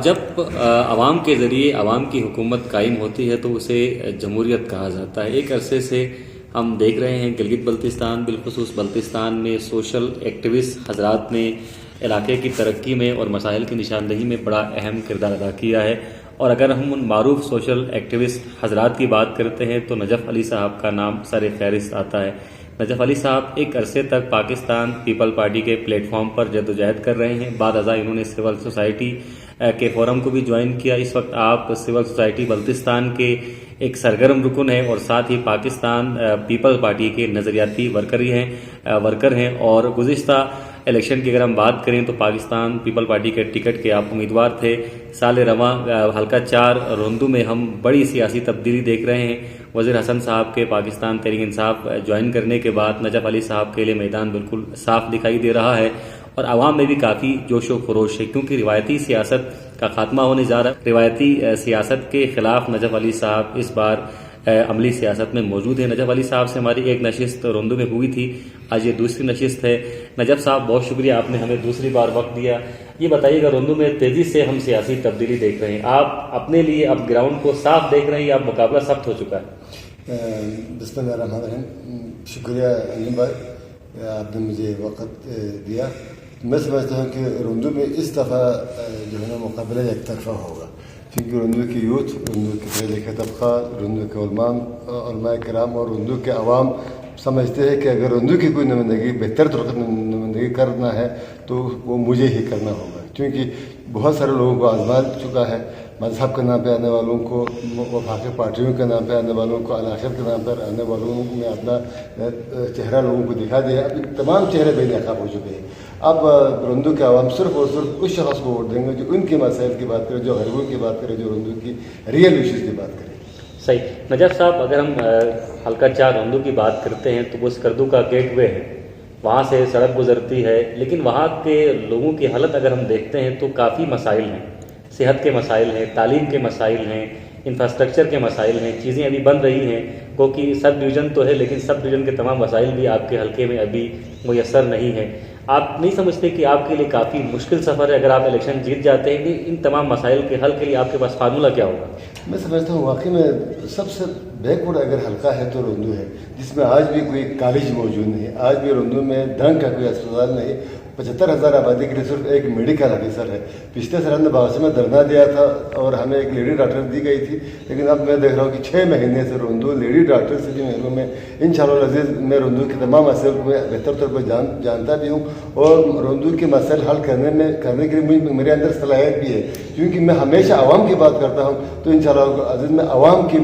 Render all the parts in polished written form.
جب عوام کے ذریعے عوام کی حکومت قائم ہوتی ہے تو اسے جمہوریت کہا جاتا ہے. ایک عرصے سے ہم دیکھ رہے ہیں گلگت بلتستان بالخصوص بلتستان میں سوشل ایکٹیوسٹ حضرات نے علاقے کی ترقی میں اور مسائل کی نشاندہی میں بڑا اہم کردار ادا کیا ہے. اور اگر ہم ان معروف سوشل ایکٹیوسٹ حضرات کی بات کرتے ہیں تو نجف علی صاحب کا نام سر فہرست آتا ہے. نجف علی صاحب ایک عرصے تک پاکستان پیپل پارٹی کے پلیٹ فارم پر جدوجہد کر رہے ہیں. بعد ازاں انہوں نے سول سوسائٹی کے فورم کو بھی جوائن کیا. اس وقت آپ سول سوسائٹی بلتستان کے ایک سرگرم رکن ہیں اور ساتھ ہی پاکستان پیپل پارٹی کے نظریاتی ورکر ہیں. اور گزشتہ الیکشن کی اگر ہم بات کریں تو پاکستان پیپل پارٹی کے ٹکٹ کے آپ امیدوار تھے. سال رواں حلقہ 4 روندو میں ہم بڑی سیاسی تبدیلی دیکھ رہے ہیں. وزیر حسن صاحب کے پاکستان تحریک انصاف جوائن کرنے کے بعد نجف علی صاحب کے لیے میدان بالکل صاف دکھائی دے رہا ہے اور عوام میں بھی کافی جوش و خروش ہے کیونکہ روایتی سیاست کا خاتمہ ہونے جا رہا ہے. روایتی سیاست کے خلاف نجف علی صاحب اس بار عملی سیاست میں موجود ہیں. نجف علی صاحب سے ہماری ایک نشست روندو میں ہوئی تھی, آج یہ دوسری نشست ہے. نجف صاحب بہت شکریہ, آپ نے ہمیں دوسری بار وقت دیا. یہ بتائیے گا روندو میں تیزی سے ہم سیاسی تبدیلی دیکھ رہے ہیں, آپ اپنے لیے اب گراؤنڈ کو صاف دیکھ رہے ہیں یا مقابلہ سخت ہو چکا ہے؟ بسم اللہ الرحمن الرحیم. شکریہ علیم بھائی, آپ نے مجھے وقت دیا. میں سمجھتا ہوں کہ روندو میں اس دفعہ جو ہے نا مقابلہ ایک طرفہ ہوگا کیونکہ روندو کی یوتھ, روندو کے پڑھے لکھے طبقہ, روندو کے علماء کرام اور روندو کے عوام سمجھتے ہیں کہ اگر روندو کی کوئی نمائندگی بہتر طور پر نمائندگی کرنا ہے تو وہ مجھے ہی کرنا ہوگا کیونکہ بہت سارے لوگوں کو آزما چکا ہے. مذہب کے نام پہ آنے والوں کو, وفاقی پارٹیوں کے نام پہ آنے والوں کو, علاقت کے نام پر آنے والوں میں اپنا چہرہ لوگوں کو دکھا دیا. اب تمام چہرے بے نقاب ہو چکے ہیں. اب روندو کے عوام صرف اور صرف اس شخص کو ووٹ دیں گے جو ان کے مسائل کی بات کرے, جو غریبوں کی بات کرے, جو روندو کی ریئل ایشوز کی بات کرے. صحیح. نجف صاحب, اگر ہم حلقہ 4 روندو کی بات کرتے ہیں تو وہ اسکردو کا گیٹ وے ہے, وہاں سے سڑک گزرتی ہے, لیکن وہاں کے لوگوں کی حالت اگر ہم دیکھتے ہیں تو کافی مسائل ہیں. صحت کے مسائل ہیں, تعلیم کے مسائل ہیں, انفراسٹرکچر کے مسائل ہیں. چیزیں ابھی بن رہی ہیں کیونکہ سب ڈویژن تو ہے لیکن سب ڈویژن کے تمام مسائل بھی آپ کے حلقے میں ابھی میسر نہیں ہیں. آپ نہیں سمجھتے کہ آپ کے لیے کافی مشکل سفر ہے اگر آپ الیکشن جیت جاتے ہیں, ان تمام مسائل کے حل کے لیے آپ کے پاس فارمولہ کیا ہوگا؟ میں سمجھتا ہوں واقعی میں سب سے بیکورڈ اگر حلقہ ہے تو روندو ہے, جس میں آج بھی کوئی کالج موجود نہیں ہے. آج بھی روندو میں ڈھنگ کا کوئی اسپتال نہیں. 75,000 آبادی کے لیے صرف ایک میڈیکل آفیسر ہے. پچھلے سال ہم نے باورچی میں دھرنا دیا تھا اور ہمیں ایک لیڈی ڈاکٹر دی گئی تھی, لیکن اب میں دیکھ رہا ہوں کہ 6 مہینے سے روندو لیڈی ڈاکٹر سے بھی محروم ہے. انشاءاللہ العزیز میں روندو کے تمام مسائل کو میں بہتر طور پر جانتا بھی ہوں اور روندو کے مسائل حل کرنے کے لیے میرے اندر صلاحیت بھی ہے کیونکہ میں ہمیشہ عوام کی بات کرتا ہوں. تو انشاءاللہ العزیز میں عوام کی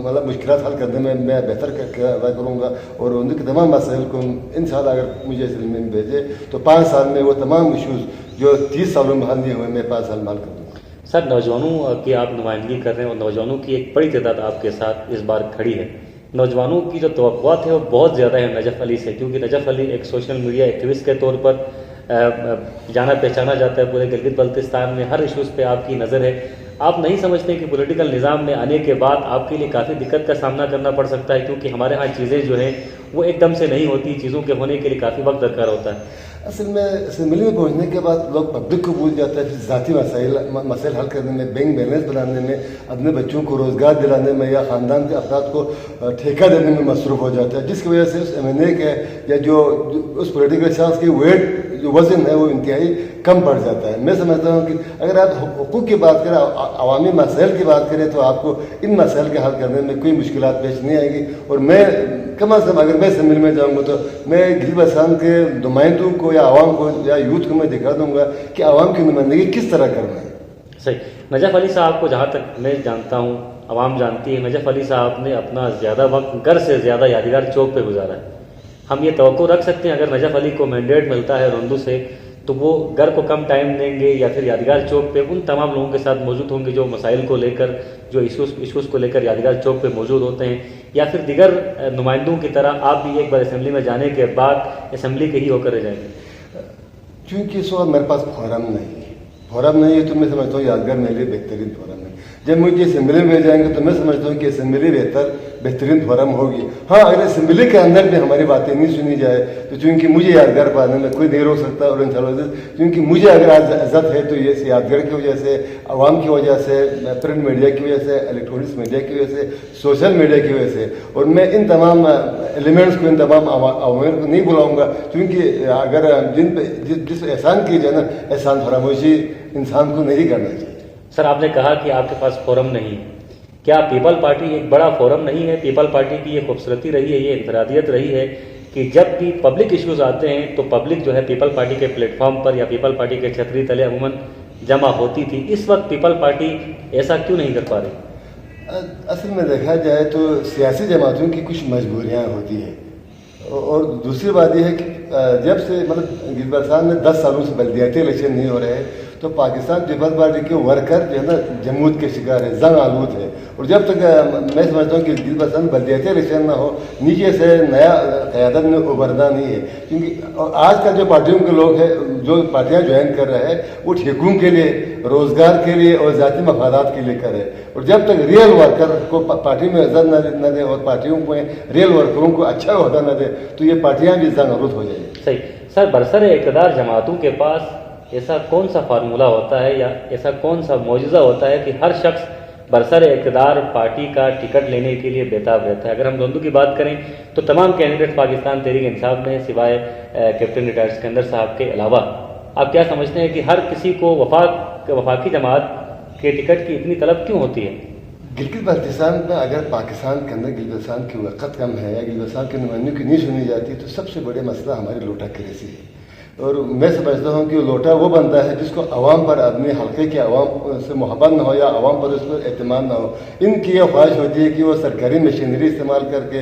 مطلب مشکلات حل کرنے میں بہتر ادا کروں گا اور ان کے تمام مسائل کو انشاءاللہ اگر مجھے اس میں بھیجے تو 5 سال میں وہ تمام ایشوز جو 30 سالوں میں حل نہیں ہوئے میں 5 سال میں حل کر دوں گا. سر, نوجوانوں کی آپ نمائندگی کر رہے ہیں اور نوجوانوں کی ایک بڑی تعداد آپ کے ساتھ اس بار کھڑی ہے. نوجوانوں کی جو توقعات ہیں وہ بہت زیادہ ہیں نجف علی سے, کیونکہ نجف علی ایک سوشل میڈیا ایکٹیوسٹ کے طور پر جانا پہچانا جاتا ہے پورے گلگت بلتستان میں. ہر ایشوز پہ آپ کی نظر ہے. آپ نہیں سمجھتے کہ پولیٹیکل نظام میں آنے کے بعد آپ کے لیے کافی دقت کا سامنا کرنا پڑ سکتا ہے کیونکہ ہمارے ہاں چیزیں جو ہیں وہ ایک دم سے نہیں ہوتی, چیزوں کے ہونے کے لیے کافی وقت درکار ہوتا ہے. اصل میں اسمبلی میں پہنچنے کے بعد لوگ پبلک کو بھول جاتا ہے, پھر ذاتی مسائل حل کرنے میں, بینک بیلنس بنانے میں, اپنے بچوں کو روزگار دلانے میں یا خاندان کے افراد کو ٹھیکہ دینے میں مصروف ہو جاتا ہے, جس کی وجہ سے اس MNA کے یا جو اس پولیٹیکل شخص کی ویٹ جو وزن ہے وہ انتہائی کم پڑ جاتا ہے. میں سمجھتا ہوں کہ اگر آپ حقوق کی بات کریں, عوامی مسائل کی بات کریں تو آپ کو ان مسائل کے حل کرنے میں کوئی مشکلات پیش نہیں آئے گی. اور میں کم از کم اگر میں اسمبلی میں جاؤں گا تو میں گلگت بلتستان کے نمائندوں کو یا عوام کو یا یوتھ کو میں دکھا دوں گا کہ عوام کی نمائندگی کس طرح کرنا ہے. صحیح. نجف علی صاحب کو جہاں تک میں جانتا ہوں, عوام جانتی ہے, نجف علی صاحب نے اپنا زیادہ وقت گھر سے زیادہ یادگار چوک پہ گزارا ہے. ہم یہ توقع رکھ سکتے ہیں اگر نجف علی کو مینڈیٹ ملتا ہے روندو سے تو وہ گھر کو کم ٹائم دیں گے یا پھر یادگار چوک پہ ان تمام لوگوں کے ساتھ موجود ہوں گے جو مسائل کو لے کر, جو ایشوز کو لے کر یادگار چوک پہ موجود ہوتے ہیں, یا پھر دیگر نمائندوں کی طرح آپ بھی ایک بار اسمبلی میں جانے کے بعد اسمبلی کے ہی ہو کر رہ جائیں گے؟ چونکہ اس وقت میرے پاس فورم نہیں ہے تو میں سمجھتا ہوں یادگار میرے لیے بہترین فورم ہے. جب مجھے اسمبلی میں جائیں گے تو میں سمجھتا ہوں کہ اسمبلی بہتر بہترین فورم ہوگی. ہاں اگر اسمبلی کے اندر بھی ہماری باتیں نہیں سنی جائے تو چونکہ مجھے یادگار پانے میں کوئی نہیں روک سکتا, اور انشاءاللہ کیونکہ مجھے اگر آج عزت ہے تو یہ یادگار کی وجہ سے, عوام کی وجہ سے, پرنٹ میڈیا کی وجہ سے, الیکٹرانکس میڈیا کی وجہ سے, سوشل میڈیا کی وجہ سے. اور میں ان تمام ایلیمنٹس کو, ان تمام عوامل کو نہیں بلاؤں گا, کیونکہ اگر جن پہ جس احسان کی جائے نا, احسان فراموشی انسان کو نہیں کرنا چاہیے. سر آپ نے کہا کہ آپ کے پاس فورم نہیں ہے, کیا پیپل پارٹی ایک بڑا فورم نہیں ہے؟ پیپل پارٹی کی یہ خوبصورتی رہی ہے, یہ انفرادیت رہی ہے کہ جب بھی پبلک ایشوز آتے ہیں تو پبلک جو ہے پیپل پارٹی کے پلیٹ فارم پر یا پیپل پارٹی کے چھتری تلے عموماً جمع ہوتی تھی. اس وقت پیپل پارٹی ایسا کیوں نہیں کر پا رہی؟ اصل میں دیکھا جائے تو سیاسی جماعتوں کی کچھ مجبوریاں ہوتی ہیں, اور دوسری بات یہ ہے کہ جب سے مطلب گلبرستان میں 10 سالوں سے بلدیاتی الیکشن نہیں ہو رہے ہیں تو پاکستان پیپلز پارٹی کے ورکر جو ہے نا جمود کے شکار ہے, زنگ آلود ہے. اور جب تک میں سمجھتا ہوں کہ گلبرستان میں بلدیاتی الیکشن نہ ہو, نیچے سے نیا قیادت میں ابھرنا نہیں ہے. کیونکہ آج کل جو پارٹیوں کے لوگ ہیں, جو پارٹیاں جوائن کر رہے ہیں, وہ ٹھیکوں کے لیے, روزگار کے لیے اور ذاتی مفادات کے لیے کر رہے ہیں. اور جب تک ریئل ورکر کو پارٹی میں عزت نہ دیں اور پارٹیوں کو ریئل ورکروں کو اچھا عہدہ نہ دیں تو یہ پارٹیاں بھی زنگ آلود ہو جائیں. صحیح. سر برسر اقتدار جماعتوں کے پاس ایسا کون سا فارمولہ ہوتا ہے یا ایسا کون سا معجزہ ہوتا ہے کہ ہر شخص برسر اقتدار پارٹی کا ٹکٹ لینے کے لیے بےتاب رہتا ہے؟ اگر ہم روندو کی بات کریں تو تمام کینڈیڈیٹ پاکستان تحریک انصاف میں ہیں سوائے کیپٹن ریٹائرڈ اسکندر صاحب کے علاوہ. آپ کیا سمجھتے ہیں کہ ہر کسی کو وفاقی جماعت کے ٹکٹ کی اتنی طلب کیوں ہوتی ہے؟ گلگت بلتستان میں اگر پاکستان کے اندر گلبرستان کی وقت کم ہے یا گلبرستان کے نمائندوں کی نہیں سنی جاتی تو سب سے بڑے مسئلہ ہماری لوٹا کریسی ہے. اور میں سمجھتا ہوں کہ لوٹا وہ بنتا ہے جس کو عوام پر, اپنے حلقے کے عوام سے محبت نہ ہو یا عوام پر اس پر اعتماد نہ ہو. ان کی یہ خواہش ہوتی ہے کہ وہ سرکاری مشینری استعمال کر کے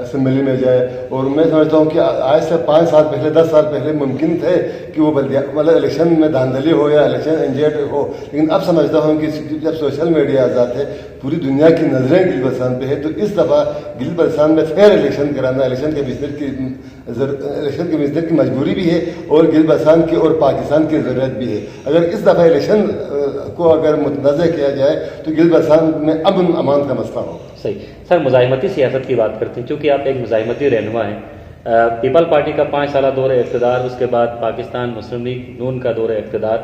اسمبلی میں جائے. اور میں سمجھتا ہوں کہ آج سے 5 سال پہلے 10 سال پہلے ممکن تھے کہ وہ مطلب الیکشن میں دھاندلی ہو یا الیکشن انجیٹ ہو, لیکن اب سمجھتا ہوں کہ جب سوشل میڈیا آزاد ہے, پوری دنیا کی نظریں گلبرستان پہ ہے, تو اس دفعہ گلبرستان میں فیئر الیکشن کرانا الیکشن کمیشنر کی مجبوری بھی ہے اور گلبرستان کی اور پاکستان کی ضرورت بھی ہے. اگر اس دفعہ الیکشن کو اگر متنازع کیا جائے تو گلبرستان میں امن امان کا مسئلہ ہوگا. صحیح. سر مزاحمتی سیاست کی بات کرتے ہیں, چونکہ آپ ایک مزاحمتی رہنما ہیں. پیپل پارٹی کا 5 سالہ دور اقتدار, اس کے بعد پاکستان مسلم لیگ نون کا دور اقتدار,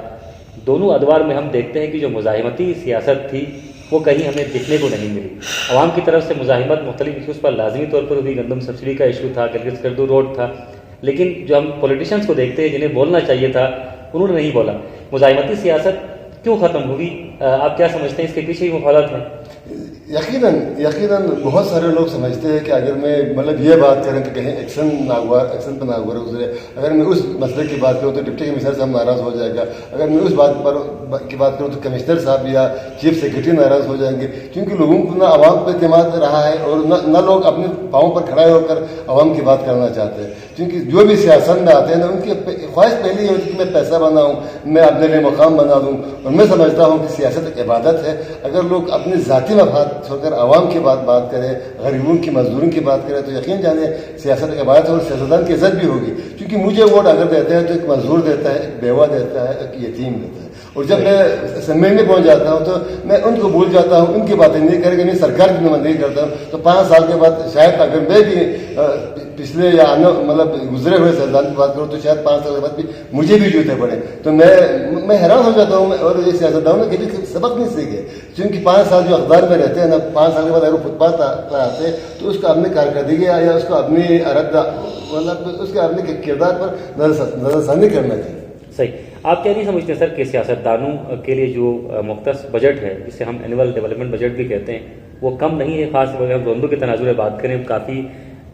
دونوں ادوار میں ہم دیکھتے ہیں کہ جو مزاحمتی سیاست تھی وہ کہیں ہمیں دیکھنے کو نہیں ملی. عوام کی طرف سے مزاحمت مختلف ایشوز پر لازمی طور پر ہوئی. گندم سبسڈی کا ایشو تھا, گلگت سکردو روڈ تھا, لیکن جو ہم پولیٹیشنز کو دیکھتے ہیں جنہیں بولنا چاہیے تھا انہوں نے نہیں بولا. مزاحمتی سیاست کیوں ختم ہوئی؟ آپ کیا سمجھتے ہیں اس کے پیچھے وہ حالت ہے؟ یقیناً بہت سارے لوگ سمجھتے ہیں کہ اگر میں مطلب یہ بات کریں کہ کہیں ایکشن پہ ناگوار گزرے, اگر میں اس مسئلے کی بات کروں تو ڈپٹی کمشنر صاحب ناراض ہو جائے گا, اگر میں اس بات کی بات کروں تو کمشنر صاحب یا چیف سیکرٹری ناراض ہو جائیں گے, کیونکہ لوگوں کو نہ عوام پہ اعتماد رہا ہے اور نہ لوگ اپنے پاؤں پر کھڑے ہو کر عوام کی بات کرنا چاہتے ہیں. کیونکہ جو بھی سیاست میں آتے ہیں نا ان کی خواہش پہلے یہ ہوتی ہے کہ میں پیسہ بناؤں, میں اپنے لیے مقام بنا دوں. اور میں سمجھتا ہوں کہ سیاست ایک عبادت ہے. اگر لوگ اپنے ذاتی مفاد چھوڑ کر عوام کی بات کریں, غریبوں کی مزدوروں کی بات کریں, تو یقین جانے سیاست ایک عبادت ہے اور سیاستدان کی عزت بھی ہوگی. کیونکہ مجھے ووٹ اگر دیتے ہیں تو ایک مزدور دیتا ہے, ایک بیوہ دیتا ہے, ایک یتیم دیتا ہے. اور جب میں اسمبلی میں پہنچ جاتا ہوں تو میں ان کو بھول جاتا ہوں, ان کی باتیں نہیں کریں گے, میں سرکار کی نمائندگی کرتا ہوں. تو 5 سال کے بعد شاید اگر میں بھی پچھلے یا مطلب گزرے ہوئے سیاستدان کی بات کروں تو شاید 5 سال کے بعد بھی مجھے بھی جوتے پڑے. تو میں حیران ہو جاتا ہوں. اور یہ سیاستدانوں نے کبھی سبق نہیں سیکھے, کیونکہ 5 سال جو اقدار میں رہتے ہیں نا, 5 سال کے بعد اگر فٹ پاتھ پر آتے تو اس کو اپنی کارکردگی یا اس کو اپنی مطلب اس کے اپنے کردار پر نظر ثانی کرنا چاہیے. صحیح. آپ کیا نہیں سمجھتے سر کہ سیاستدانوں کے لیے جو مختص بجٹ ہے جسے ہم اینول ڈیولپمنٹ بجٹ بھی کہتے ہیں وہ کم نہیں ہے؟ خاص طور پر ہم روندو کے تناظر میں بات کریں, کافی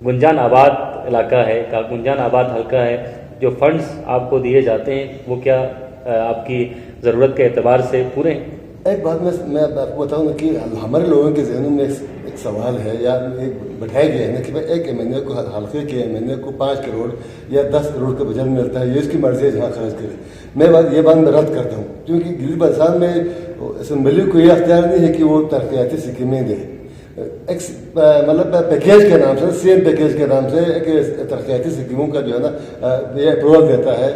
گنجان آباد علاقہ ہے, گنجان آباد حلقہ ہے, جو فنڈز آپ کو دیے جاتے ہیں وہ کیا آپ کی ضرورت کے اعتبار سے پورے ہیں؟ ایک بات میں آپ کو بتاؤں کہ ہمارے لوگوں کے ذہنوں میں ایک سوال ہے یا ایک بٹھایا گیا ہے نا کہ ایک ایم این اے کو, حلقے کے ایم این اے کو 5 کروڑ یا 10 کروڑ کا بجٹ ملتا ہے, یہ اس کی مرضی ہے جہاں خرچ کرے. میں یہ بات میں رد کرتا ہوں, کیونکہ گلگت بلتستان میں اسمبلی کو یہ اختیار نہیں ہے کہ وہ ترقیاتی اسکیمیں دے. مطلب پیکیج کے نام سے سی ایم پیکیج کے نام سے ایک ترقیاتی اسکیموں کا جو ہے نا یہ اپروول دیتا ہے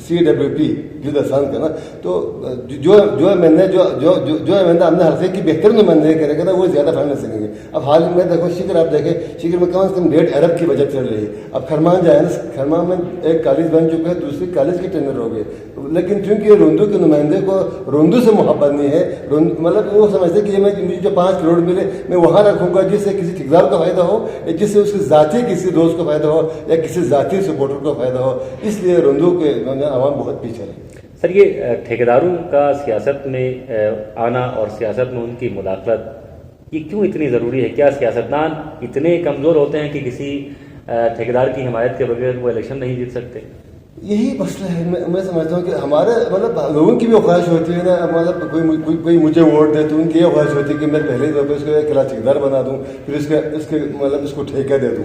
CWP جلدستان کا نا. تو جو ایم این اپنے حلقے کی بہتر نمائندگی کرے گا نا وہ زیادہ فائدہ لے سکیں گے. اب حال میں دیکھو شکر آپ دیکھیں شکر میں کم از کم 1.5 ارب کی بجٹ چل رہی ہے. اب کھرمان جو ہے نا کھرمان میں ایک کالج بن چکا ہے, دوسری کالج کی ٹینڈر ہو گئے, لیکن چونکہ روندو کے نمائندے کو روندو سے محبت نہیں ہے, مطلب وہ سمجھتے کہ مجھے جو 5 کروڑ ملے میں وہاں رکھوں گا جس سے کسی ٹھیکیدار کو فائدہ ہو, یا جس سے اس کے ذاتی کسی دوست کو فائدہ ہو, یا کسی ذاتی سپورٹر کو فائدہ ہو. اس لیے روندو کے عوام بہت پیچھے ہے. سر یہ ٹھیکیداروں کا سیاست میں آنا اور سیاست میں ان کی مداخلت یہ کیوں اتنی ضروری ہے؟ کیا سیاستدان اتنے کمزور ہوتے ہیں کہ کسی ٹھیکیدار کی حمایت کے بغیر وہ الیکشن نہیں جیت سکتے؟ یہی مسئلہ ہے. میں سمجھتا ہوں کہ ہمارے مطلب لوگوں کی بھی خواہش ہوتی ہے نا, مطلب کوئی مجھے ووٹ دے تو ان کی یہ خواہش ہوتی ہے کہ میں پہلے طور پہ اس کو ایک کلاس ٹھیکیدار بنا دوں, پھر اس کے مطلب اس کو ٹھیکہ دے دوں.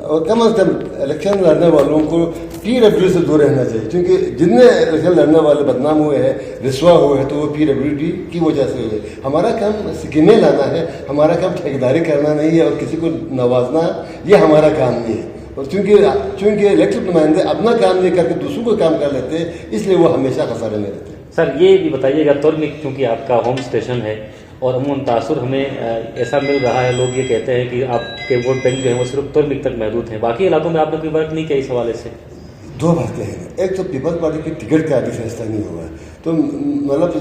اور کم از کم الیکشن لڑنے والوں کو PWD سے دور رہنا چاہیے, کیونکہ جتنے الیکشن لڑنے والے بدنام ہوئے ہیں, رسوا ہوئے ہیں, تو وہ PWD کی وجہ سے ہوئے. ہمارا کام اسکیمیں لانا ہے, ہمارا کام ٹھیکیداری کرنا نہیں ہے اور کسی کو نوازنا یہ ہمارا کام نہیں ہے. اور چونکہ الیکٹڈ نمائندے اپنا کام نہیں کر کے دوسروں کو کام کر لیتے ہیں, اس لیے وہ ہمیشہ خسارے میں رہتے ہیں. سر یہ بھی بتائیے گا ترمک چونکہ آپ کا ہوم اسٹیشن ہے اور عموماً تاثر ہمیں ایسا مل رہا ہے, لوگ یہ کہتے ہیں کہ آپ کے ووٹ بینک جو ہیں وہ صرف ترمک تک محدود ہیں, باقی علاقوں میں آپ نے کوئی ورک نہیں کیا اس حوالے سے؟ 2 باتیں ہیں. ایک تو پیپلز پارٹی کی ٹکٹ کا ابھی فیصلہ نہیں ہوا ہے, تو مطلب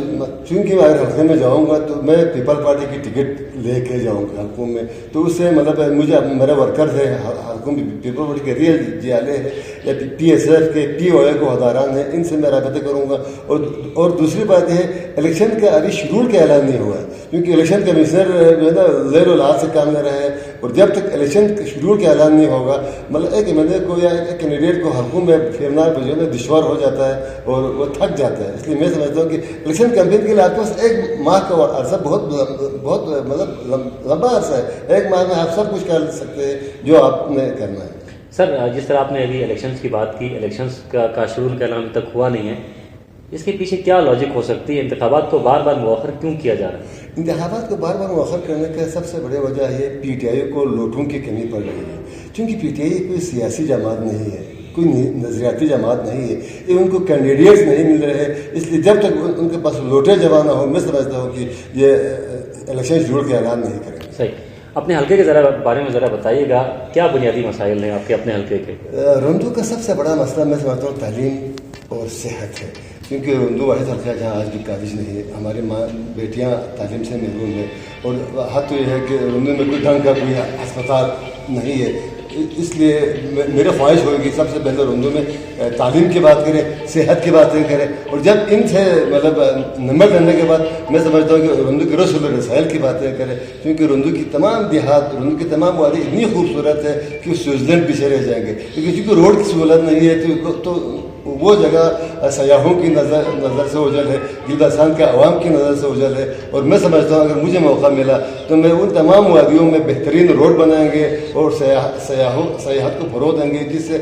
چونکہ میں اگر حلقے میں جاؤں گا تو میں پیپل پارٹی کی ٹکٹ لے کے جاؤں گا حلقوں میں, تو اس سے مطلب مجھے میرے ورکرز ہیں حلقوں میں پیپل پارٹی کے ریئل جیالے ہیں یا PSF کے POA کو ہزاران ہیں, ان سے میں رابطے کروں گا. اور دوسری بات یہ ہے الیکشن کا ابھی شیڈول کا اعلان نہیں ہوا ہے, کیونکہ الیکشن کمشنر جو ہے نا زیر العاد سے کام لے رہے ہیں, اور جب تک الیکشن شیڈول کا اعلان نہیں ہوگا مطلب ایک بندے کو یا ایک کینڈیڈیٹ کو حلقوں میں پھیرنا جو ہے نا دشوار ہو جاتا ہے اور وہ تھک جاتا ہے. اس لیے میں سمجھتا ہوں کہ الیکشن کیمپین کے لیے آپ کے پاس 1 ماہ کا عرصہ بہت مطلب لمبا عرصہ ہے. 1 ماہ میں آپ سب کچھ کر سکتے ہیں جو آپ نے کرنا ہے. سر جس طرح آپ نے ابھی الیکشنز کی بات کی, الیکشنز کا شیڈول کا اعلان تک ہوا نہیں ہے, اس کے پیچھے کیا لاجک ہو سکتی ہے؟ انتخابات کو بار بار مؤخر کیوں کیا جا رہا ہے؟ انتخابات کو بار بار مؤخر کرنے کا سب سے بڑی وجہ یہ PTI کو لوٹوں کی کمی پڑ رہی ہے, کیونکہ PTI کوئی سیاسی جماعت نہیں ہے, کوئی نظریاتی جماعت نہیں ہے, یہ ان کو کینڈیڈیٹس نہیں مل رہے ہیں. اس لیے جب تک ان کے پاس لوٹے جمع نہ ہو, میں سمجھتا ہوں کہ یہ الیکشن شیڈول کا اعلان نہیں کریں گے. صحیح. اپنے حلقے کے بارے میں ذرا بتائیے گا, کیا بنیادی مسائل ہیں آپ کے اپنے حلقے کے؟ روندو کا سب سے بڑا مسئلہ میں سمجھتا ہوں تعلیم اور صحت ہے, کیونکہ روندو واحد حلقہ ہے جہاں آج بھی کالج نہیں ہے. ہماری بیٹیاں تعلیم سے محروم ہیں, اور حد تو یہ ہے کہ روندو میں کوئی ڈھنگ کا کوئی اسپتال نہیں ہے. اس لیے میرے خواہش ہوگی سب سے پہلے روندو میں تعلیم کی بات کریں, صحت کی باتیں کریں, اور جب ان سے مطلب نمبر لینے کے بعد میں سمجھتا ہوں کہ روندو کے رسول رسائل کی باتیں کریں, کیونکہ روندو کی تمام دیہات, روندو کی تمام وادی اتنی خوبصورت ہے کہ سوئٹزرلینڈ پیچھے رہ جائیں گے, کیونکہ چونکہ روڈ کی سہولت نہیں ہے تو وہ جگہ سیاحوں کی نظر سے اوجھل ہے, گلبستان کے عوام کی نظر سے اوجھل ہے. اور میں سمجھتا ہوں اگر مجھے موقع ملا تو میں ان تمام وادیوں میں بہترین روڈ بنائیں گے اور سیاحت کو فروغ دیں گے, جس سے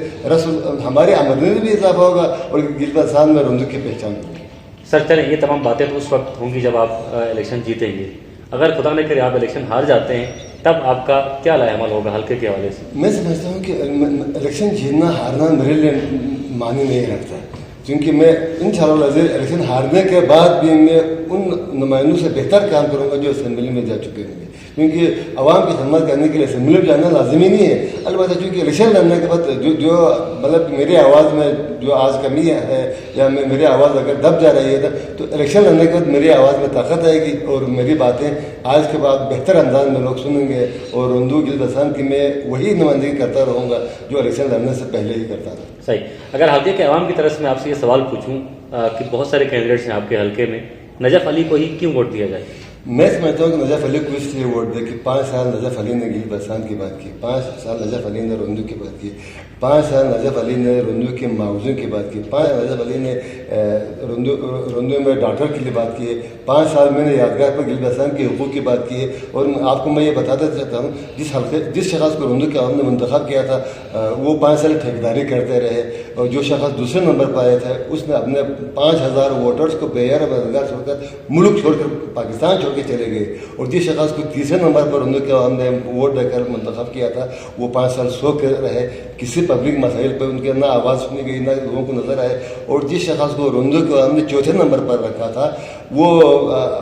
ہماری آمدنی میں بھی اضافہ ہوگا اور گلبستان میں روندو کی پہچان ہوگی. سر چلیں, یہ تمام باتیں تو اس وقت ہوں گی جب آپ الیکشن جیتیں گے. اگر خدا نہ کرے آپ الیکشن ہار جاتے ہیں, تب آپ کا کیا رائے عمل ہوگا حلقے کے حوالے سے؟ میں سمجھتا ہوں کہ الیکشن جیتنا ہارنا میرے لیے معنی نہیں رکھتا, کیونکہ میں انشاءاللہ الیکشن ہارنے کے بعد بھی میں ان نمائندوں سے بہتر کام کروں گا جو اسمبلی میں جا چکے ہوں گے, کیونکہ عوام کی خدمت کرنے کے لیے اسمبلی میں جانا لازمی نہیں ہے. البتہ چونکہ الیکشن لڑنے کے بعد جو مطلب میری آواز میں جو آج کمی ہے یا میری آواز اگر دب جا رہی ہے تو الیکشن لڑنے کے بعد میری آواز میں طاقت آئے گی اور میری باتیں آج کے بعد بہتر انداز میں لوگ سنیں گے, اور روندو گلبستان کی میں وہی نمائندگی کرتا رہوں گا جو الیکشن لڑنے سے پہلے ہی کرتا تھا. صحیح. اگر حلقے کے عوام کی طرف سے میں آپ سے یہ سوال پوچھوں کہ بہت سارے کینڈیڈیٹس ہیں آپ کے حلقے میں, نجف علی کو ہی کیوں ووٹ دیا جائے؟ میں سمجھتا ہوں کہ نجف علی کو اس لیے ووٹ دے کہ 5 سال نجف علی نے گلبستان کی بات کی, 5 سال نجف علی نے روندو کی بات کی, 5 سال نجف علی نے روندو کے معاوضوں کی بات کی, 5 نجف علی نے رندو میں ڈاکٹر کے لیے بات کی ہے. 5 سال میں نے یادگار پر گلگت بلتستان کے حقوق کی بات کی ہے. اور آپ کو میں یہ بتاتا چاہتا ہوں جس شخص کو رندو کے عوام نے منتخب کیا تھا وہ 5 سال ٹھیکیداری کرتے رہے, اور جو شخص دوسرے نمبر پر آیا تھا اس نے اپنے 5000 ووٹرز کو بے یار مددگار چھوڑ کر ملک چھوڑ کر پاکستان چھوڑ کے چلے گئے. اور جس شخص کو تیسرے نمبر پر رندو کے عوام نے ووٹ دے کر منتخب کیا تھا وہ 5 سال سو کے رہے. کسی پبلک مسائل پہ ان کے نہ آواز سنی گئی نہ لوگوں کو نظر آئے. اور جس شخص کو رندو کے عوام نے چوتھے نمبر پر رکھا تھا وہ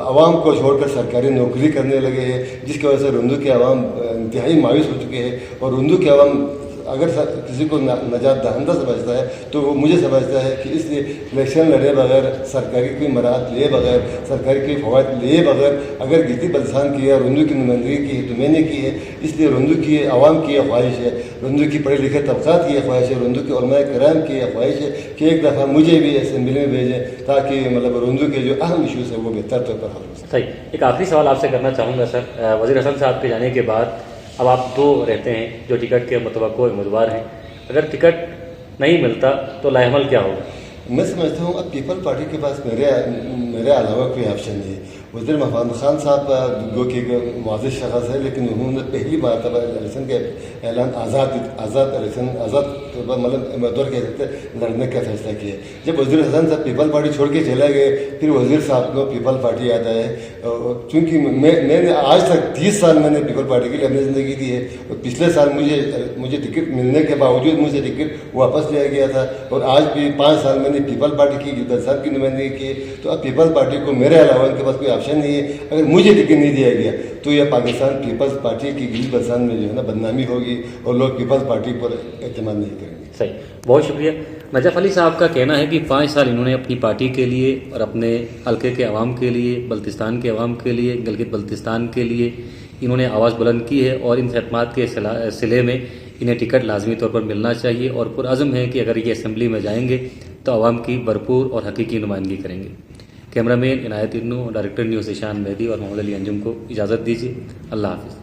عوام کو چھوڑ کر سرکاری نوکری کرنے لگے ہیں, جس کی وجہ سے رندو کے عوام انتہائی مایوس ہو چکے ہیں. اور رندو کے عوام اگر کسی کو نجات دہندہ سمجھتا ہے تو وہ مجھے سمجھتا ہے کہ اس لیے الیکشن لڑے بغیر, سرکاری کوئی مراحت لیے بغیر, سرکاری کوئی فوائد لیے بغیر اگر گلگت بلتستان کی یا رندو کی نمائندگی کی ہے تو میں نے کی ہے. اس لیے رندو کی عوام کی یہ خواہش ہے, رندو کی پڑھے لکھے طبقات کی یہ خواہش ہے, رندو کے علماء کرام کی یہ خواہش ہے کہ ایک دفعہ مجھے بھی اسمبلی میں بھیجیں تاکہ مطلب رندو کے جو اہم ایشوز ہیں وہ بہتر طور پر حل ہو سکیں. صحیح. ایک آخری سوال آپ سے کرنا چاہوں گا سر. وزیر اعظم صاحب کے جانے کے بعد اب آپ 2 رہتے ہیں جو ٹکٹ کے متوقع امیدوار ہیں. اگر ٹکٹ نہیں ملتا تو لاہ عمل کیا ہوگا؟ میں سمجھتا ہوں اب پیپل پارٹی کے پاس میرے علاوہ کوئی آپشن نہیں ہے. وزیر محمد خان صاحب جو کہ معزز شخص ہے لیکن انہوں نے پہلی مرتبہ الیکشن کے اعلان آزاد مطلب امیدوار کے حیثیت سے لڑنے کا فیصلہ کیا. جب وزیر حسن صاحب پیپل پارٹی چھوڑ کے چلے گئے پھر وزیر صاحب کو پیپل پارٹی یاد آئے. چونکہ میں نے آج تک 30 سال میں نے پیپل پارٹی کے لیے اپنی زندگی دی ہے, اور پچھلے سال مجھے ٹکٹ ملنے کے باوجود مجھے ٹکٹ واپس لیا گیا تھا, اور آج بھی 5 سال میں نے پیپل پارٹی کی گلگت صاحب کی نمائندگی کی. تو اب پیپل پارٹی کو میرے علاوہ ان کے پاس کوئی آپشن نہیں ہے. اگر مجھے ٹکٹ نہیں دیا گیا تو یہ پاکستان پیپلز پارٹی کی گلگت بلتستان میں جو ہے نا بدنامی ہوگی اور لوگ پیپلز پارٹی پر اعتماد نہیں کریں گے. صحیح, بہت شکریہ. نجف علی صاحب کا کہنا ہے کہ 5 سال انہوں نے اپنی پارٹی کے لیے اور اپنے حلقے کے عوام کے لیے, بلتستان کے عوام کے لیے, گلگت بلتستان کے لیے انہوں نے آواز بلند کی ہے, اور ان خدمات کے سلے میں انہیں ٹکٹ لازمی طور پر ملنا چاہیے, اور پرعزم ہے کہ اگر یہ اسمبلی میں جائیں گے تو عوام کی بھرپور اور حقیقی نمائندگی کریں گے. کیمرہ مین عنایت انو, ڈائریکٹر نیوز ایشان مہدی اور محمد علی انجم کو اجازت دیجیے. اللہ حافظ.